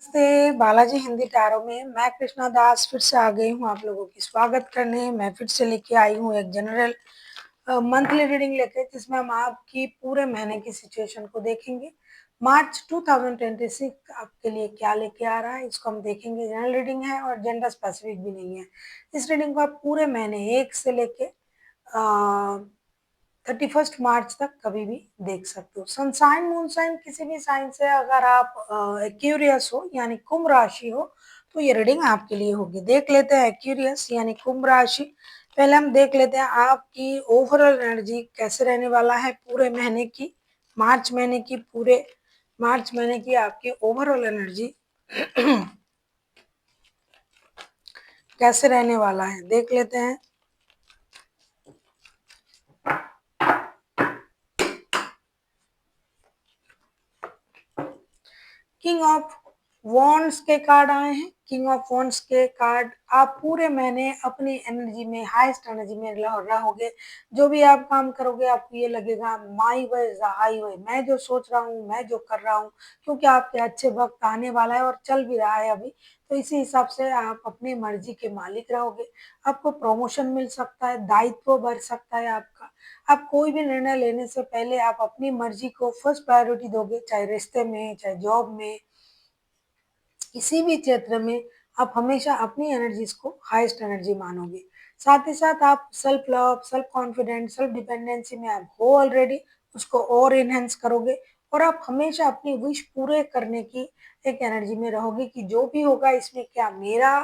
नमस्ते, बालाजी हिंदी टैरो में मैं कृष्णा दास फिर से आ गई हूँ आप लोगों की स्वागत करने। मैं फिर से लेके आई हूँ एक जनरल मंथली रीडिंग लेके, जिसमें हम आपकी पूरे महीने की सिचुएशन को देखेंगे। मार्च 2026 आपके लिए क्या लेके आ रहा है इसको हम देखेंगे। जनरल रीडिंग है और जेंडर स्पेसिफिक भी नहीं है। इस रीडिंग को आप पूरे महीने 1 से लेके 31 मार्च तक कभी भी देख सकते हो। सनसाइन मूनसाइन किसी भी साइन से अगर आप एक्यूरियस हो यानी कुंभ राशि हो तो ये रीडिंग आपके लिए होगी। देख लेते हैं एक्यूरियस यानी कुंभ राशि। पहले हम देख लेते हैं आपकी ओवरऑल एनर्जी कैसे रहने वाला है पूरे महीने की। मार्च महीने की आपकी ओवरऑल एनर्जी कैसे रहने वाला है देख लेते हैं। किंग ऑफ वॉन्ड्स के कार्ड आए हैं। किंग ऑफ वॉन्ड्स के कार्ड, आप पूरे महीने अपनी एनर्जी में हाईएस्ट एनर्जी में रहोगे। जो भी आप काम करोगे आपको ये लगेगा माई वे इज हाई वे, मैं जो सोच रहा हूँ मैं जो कर रहा हूँ, क्योंकि आपके अच्छे वक्त आने वाला है और चल भी रहा है अभी। तो इसी हिसाब से आप अपनी मर्जी के मालिक रहोगे। आपको प्रमोशन मिल सकता है, दायित्व बढ़ सकता है आपका। आप कोई भी निर्णय लेने से पहले आप अपनी मर्जी को फर्स्ट प्रायोरिटी दोगे, चाहे रिश्ते में चाहे जॉब में, किसी भी क्षेत्र में आप हमेशा अपनी एनर्जीज को हाईएस्ट एनर्जी मानोगे। साथ ही साथ आप self love, self confidence, self dependency में आप हो ऑलरेडी, उसको और इनहेंस करोगे। और आप हमेशा अपनी विश पूरे करने की एक एनर्जी में रहोगे कि जो भी होगा इसमें क्या मेरा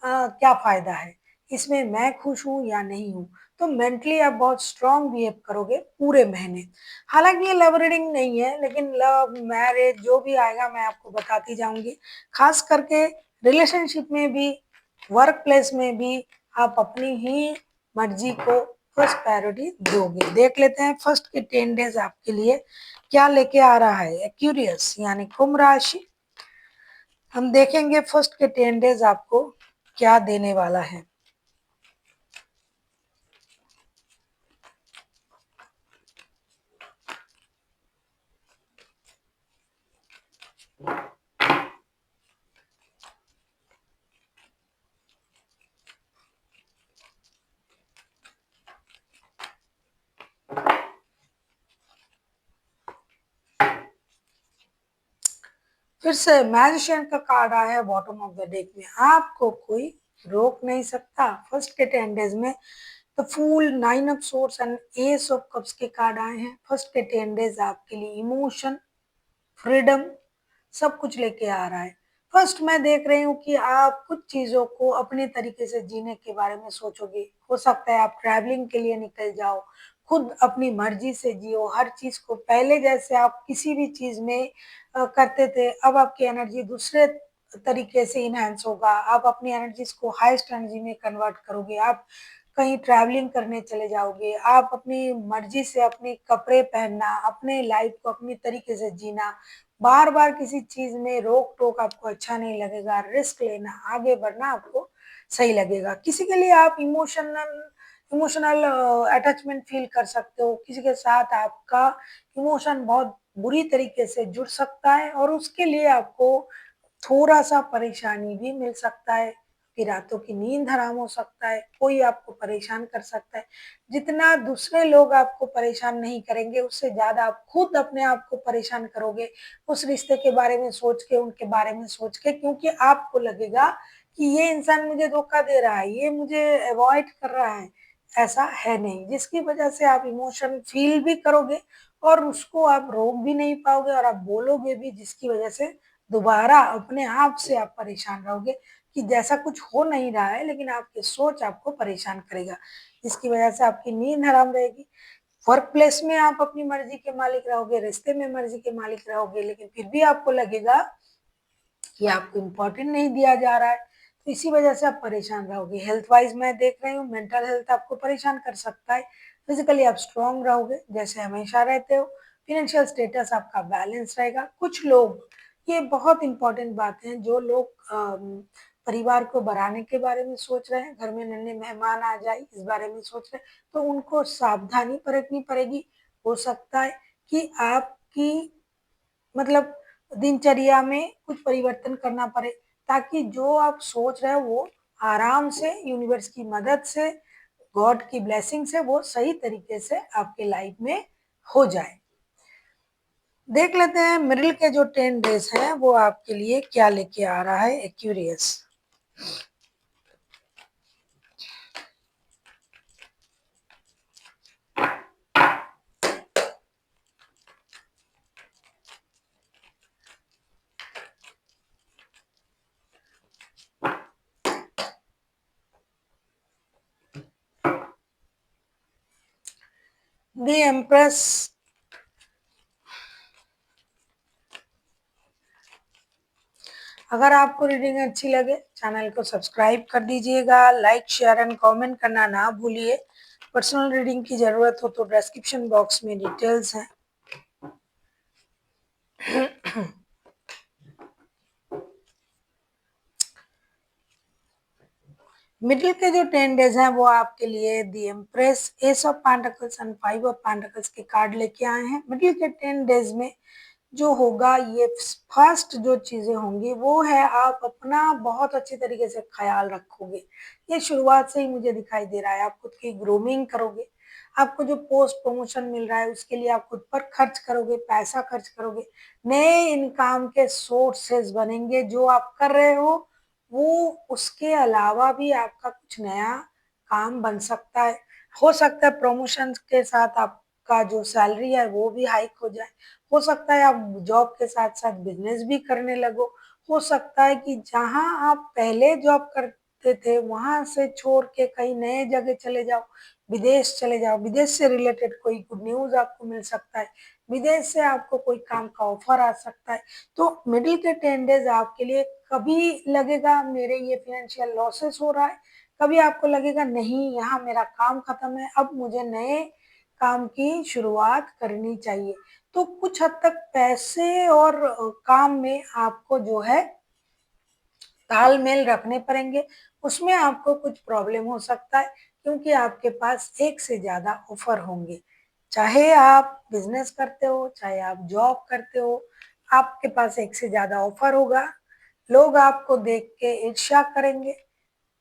क्या फायदा है, इसमें मैं खुश हूँ या नहीं हूँ। तो मेंटली आप बहुत स्ट्रांग बिहेव करोगे पूरे महीने। हालांकि ये लव रीडिंग नहीं है, लेकिन लव मैरिज जो भी आएगा मैं आपको बताती जाऊंगी। खास करके रिलेशनशिप में भी, वर्क प्लेस में भी आप अपनी ही मर्जी को फर्स्ट प्रायोरिटी दोगे। देख लेते हैं फर्स्ट के 10 डेज आपके लिए क्या लेके आ रहा है एक्यूरियस यानी कुंभ राशि। हम देखेंगे फर्स्ट के 10 डेज आपको क्या देने वाला है। फिर से मैजिशियन का कार्ड आया है बॉटम ऑफ द डेक में। आपको कोई रोक नहीं सकता। फर्स्ट के 10 डेज में the fool, 9 of swords and ace of cups के कार्ड आए हैं। फर्स्ट के 10 डेज आपके लिए इमोशन, फ्रीडम सब कुछ लेके आ रहा है। फर्स्ट मैं देख रही हूँ कि आप कुछ चीजों को अपने तरीके से जीने के बारे में सोचोगे। हो सकता है आप ट्रैवलिंग के लिए निकल जाओ, खुद अपनी मर्जी से जियो हर चीज को। पहले जैसे आप किसी भी चीज में करते थे, अब आपकी एनर्जी दूसरे तरीके से इनहेंस होगा। आप अपनी एनर्जीज को हाईएस्ट एनर्जी में कन्वर्ट करोगे। आप कहीं ट्रैवलिंग करने चले जाओगे। आप अपनी मर्जी से अपने कपड़े पहनना, अपने लाइफ को अपनी तरीके से जीना। बार बार किसी चीज में रोक टोक आपको अच्छा नहीं लगेगा। रिस्क लेना, आगे बढ़ना आपको सही लगेगा। किसी के लिए आप इमोशनल अटैचमेंट फील कर सकते हो। किसी के साथ आपका इमोशन बहुत बुरी तरीके से जुड़ सकता है और उसके लिए आपको थोड़ा सा परेशानी भी मिल सकता है। कि रातों की नींद हराम हो सकता है, कोई आपको परेशान कर सकता है। जितना दूसरे लोग आपको परेशान नहीं करेंगे उससे ज्यादा आप खुद अपने आप को परेशान करोगे उस रिश्ते के बारे में सोच के, उनके बारे में सोच के, क्योंकि आपको लगेगा कि ये इंसान मुझे धोखा दे रहा है, ये मुझे अवॉइड कर रहा है। ऐसा है नहीं, जिसकी वजह से आप इमोशन फील भी करोगे और उसको आप रोक भी नहीं पाओगे और आप बोलोगे भी, जिसकी वजह से दोबारा अपने आप से आप परेशान रहोगे कि जैसा कुछ हो नहीं रहा है, लेकिन आपकी सोच आपको परेशान करेगा, जिसकी वजह से आपकी नींद हराम रहेगी। वर्क प्लेस में आप अपनी मर्जी के मालिक रहोगे, रिश्ते में मर्जी के मालिक रहोगे, लेकिन फिर भी आपको लगेगा कि आपको इम्पोर्टेंट नहीं दिया जा रहा है। तो इसी वजह से आप परेशान रहोगे। हेल्थ वाइज मैं देख रही हूँ मेंटल हेल्थ आपको परेशान कर सकता है। फिजिकली आप स्ट्रांग रहोगे जैसे हमेशा रहते हो। फिनेंशियल स्टेटस आपका बैलेंस रहेगा। कुछ लोग, ये बहुत इंपॉर्टेंट बात है, जो लोग परिवार को बढ़ाने के बारे में सोच रहे हैं, घर में नन्हे मेहमान आ जाए इस बारे में सोच रहे हैं, तो उनको सावधानी बरतनी पड़ेगी। हो सकता है कि आपकी मतलब दिनचर्या में कुछ परिवर्तन करना पड़े, ताकि जो आप सोच रहे हो वो आराम से यूनिवर्स की मदद से, गॉड की ब्लेसिंग से वो सही तरीके से आपके लाइफ में हो जाए। देख लेते हैं मिडिल के जो 10 डेज हैं वो आपके लिए क्या लेके आ रहा है एक्यूरियस। The empress. अगर आपको रीडिंग अच्छी लगे चैनल को सब्सक्राइब कर दीजिएगा, लाइक शेयर एंड कमेंट करना ना भूलिए। पर्सनल रीडिंग की जरूरत हो तो डिस्क्रिप्शन बॉक्स में डिटेल्स हैं। मिडिल के जो 10 डेज हैं वो आपके लिए the empress, S of pentacles and 5 of pentacles के कार्ड लेके आए हैं। मिडिल के 10 डेज में जो होगा, ये फर्स्ट जो चीजें होंगी वो है आप अपना बहुत अच्छी तरीके से ख्याल रखोगे। ये शुरुआत से ही मुझे दिखाई दे रहा है। आप खुद की ग्रूमिंग करोगे, आपको जो पोस्ट प्रमोशन मिल रहा है उसके लिए आप खुद पर खर्च करोगे, पैसा खर्च करोगे। नए इनकम के सोर्सेज बनेंगे जो आप कर रहे हो उसके अलावा भी आपका कुछ नया काम बन सकता है। हो सकता है प्रमोशन के साथ आपका जो सैलरी है वो भी हाइक हो जाए। हो सकता है आप जॉब के साथ साथ बिजनेस भी करने लगो। हो सकता है कि जहां आप पहले जॉब करते थे वहां से छोड़ के कहीं नए जगह चले जाओ, विदेश चले जाओ, विदेश से रिलेटेड कोई गुड न्यूज आपको मिल सकता है, विदेश से आपको कोई काम का ऑफर आ सकता है। तो मिडिल के 10 डेज आपके लिए कभी लगेगा मेरे ये फाइनेंशियल लॉसेस हो रहा है, कभी आपको लगेगा नहीं यहाँ मेरा काम खत्म है, अब मुझे नए काम की शुरुआत करनी चाहिए। तो कुछ हद तक पैसे और काम में आपको जो है तालमेल रखने पड़ेंगे। उसमें आपको कुछ प्रॉब्लम हो सकता है क्योंकि आपके पास एक से ज्यादा ऑफर होंगे। चाहे आप बिजनेस करते हो, चाहे आप जॉब करते हो, आपके पास एक से ज्यादा ऑफर होगा। लोग आपको देख के ईर्ष्या करेंगे।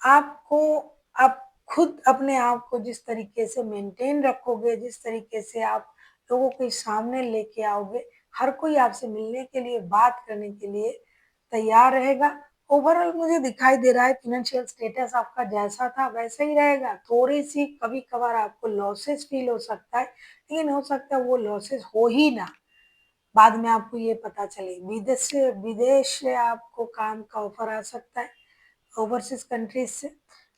आपको आप खुद अपने आप को जिस तरीके से मेंटेन रखोगे, जिस तरीके से आप लोगों के सामने लेके आओगे, हर कोई आपसे मिलने के लिए, बात करने के लिए तैयार रहेगा। ओवरऑल मुझे दिखाई दे रहा है फाइनेंशियल स्टेटस आपका जैसा था वैसा ही रहेगा। थोड़ी सी कभी कभार आपको लॉसेस फील हो सकता है, लेकिन हो सकता है वो लॉसेस हो ही ना, बाद में आपको ये पता चले। विदेश से आपको काम का ऑफर आ सकता है, ओवरसीज कंट्रीज से।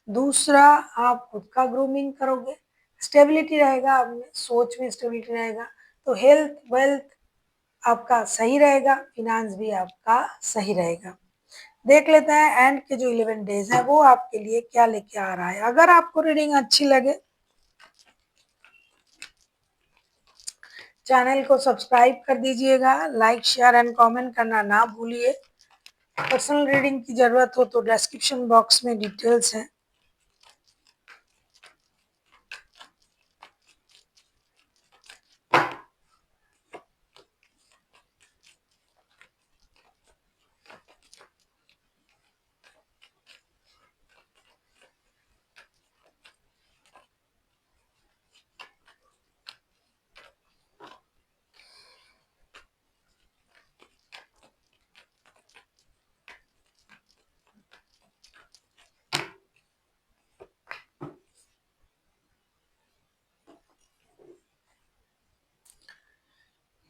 दूसरा, आप खुद का ग्रूमिंग करोगे, स्टेबिलिटी रहेगा, आप में सोच में स्टेबिलिटी रहेगा। तो हेल्थ वेल्थ आपका सही रहेगा, फिनांस भी आपका सही रहेगा। देख लेते हैं एंड के जो 11 डेज है वो आपके लिए क्या लेके आ रहा है। अगर आपको रीडिंग अच्छी लगे चैनल को सब्सक्राइब कर दीजिएगा, लाइक शेयर एंड कमेंट करना ना भूलिए। पर्सनल रीडिंग की जरूरत हो तो डिस्क्रिप्शन बॉक्स में डिटेल्स हैं।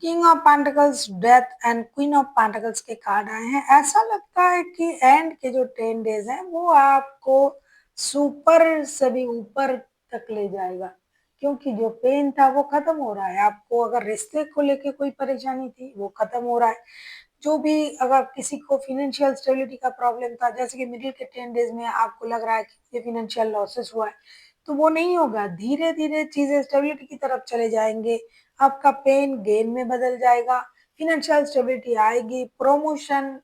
King of pentacles, death and queen of pentacles के कार्ड आए हैं। ऐसा लगता है कि एंड के जो 10 डेज हैं वो आपको सुपर से भी ऊपर तक ले जाएगा, क्योंकि जो पेन था वो खत्म हो रहा है। आपको अगर रिश्ते को लेके कोई परेशानी थी वो खत्म हो रहा है। जो भी अगर किसी को फाइनेंशियल स्टेबिलिटी का प्रॉब्लम था, जैसे कि मिडिल के 10 डेज में आपको लग रहा है कि ये फाइनेंशियल लॉसेस हुआ है, तो वो नहीं होगा। धीरे धीरे चीजें स्टेबिलिटी की तरफ चले जाएंगे। आपका पेन गेन में बदल जाएगा, फाइनेंशियल स्टेबिलिटी आएगी, प्रमोशन,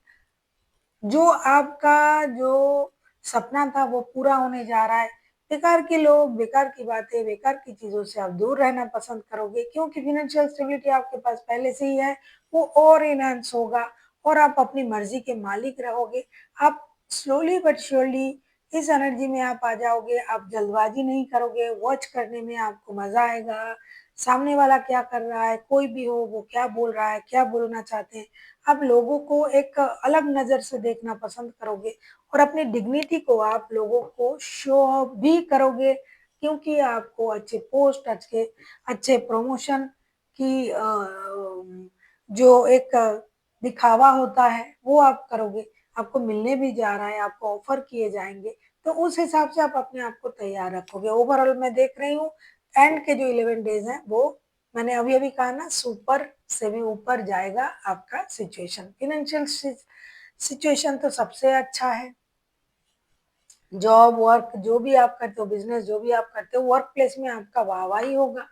जो आपका जो सपना था वो पूरा होने जा रहा है। बेकार के लोग, बेकार की बातें, बेकार की चीजों से आप दूर रहना पसंद करोगे, क्योंकि फाइनेंशियल स्टेबिलिटी आपके पास पहले से ही है। वो और इनहेंस होगा, और आप अपनी मर्जी के मालिक रहोगे। आप स्लोली बट श्योरली इस एनर्जी में आप आ जाओगे। आप जल्दबाजी नहीं करोगे, वॉच करने में आपको मजा आएगा। सामने वाला क्या कर रहा है, कोई भी हो वो क्या बोल रहा है, क्या बोलना चाहते हैं, आप लोगों को एक अलग नजर से देखना पसंद करोगे और अपनी डिग्निटी को आप लोगों को शो ऑफ भी करोगे, क्योंकि आपको अच्छे पोस्ट, अच्छे अच्छे प्रमोशन की जो एक दिखावा होता है वो आप करोगे। आपको मिलने भी जा रहा है, आपको ऑफर किए जाएंगे, तो उस हिसाब से आप अपने आप को तैयार रखोगे। ओवरऑल मैं देख रही हूँ एंड के जो 11 डेज हैं वो मैंने अभी अभी कहा ना, सुपर से भी ऊपर जाएगा आपका सिचुएशन। फाइनेंशियल सिचुएशन तो सबसे अच्छा है। जॉब वर्क जो भी आप करते हो, बिजनेस जो भी आप करते हो, वर्क प्लेस में आपका वाहवाही होगा।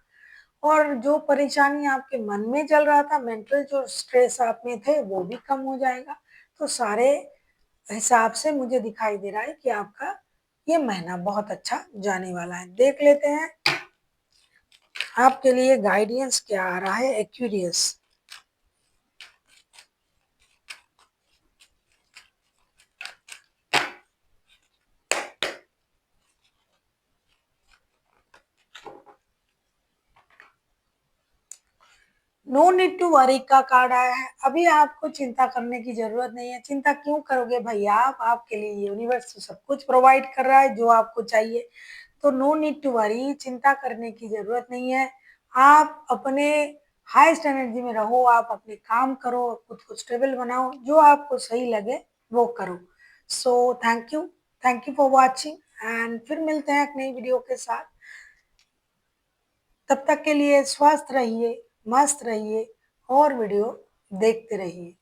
और जो परेशानी आपके मन में चल रहा था, मेंटल जो स्ट्रेस आप में थे, वो भी कम हो जाएगा। तो सारे हिसाब से मुझे दिखाई दे रहा है कि आपका ये महीना बहुत अच्छा जाने वाला है। देख लेते हैं आपके लिए गाइडेंस क्या आ रहा है Aquarius. No need to worry का कार्ड आया है। अभी आपको चिंता करने की जरूरत नहीं है। चिंता क्यों करोगे भैया, आप आपके लिए यूनिवर्स तो सब कुछ प्रोवाइड कर रहा है जो आपको चाहिए। तो नो नीड टू वरी, चिंता करने की जरूरत नहीं है। आप अपने हाईएस्ट एनर्जी में रहो, आप अपने काम करो, खुद को स्टेबल बनाओ, जो आपको सही लगे वो करो। So thank you for watching and फिर मिलते हैं एक नई वीडियो के साथ। तब तक के लिए स्वस्थ रहिए, मस्त रहिए और वीडियो देखते रहिए।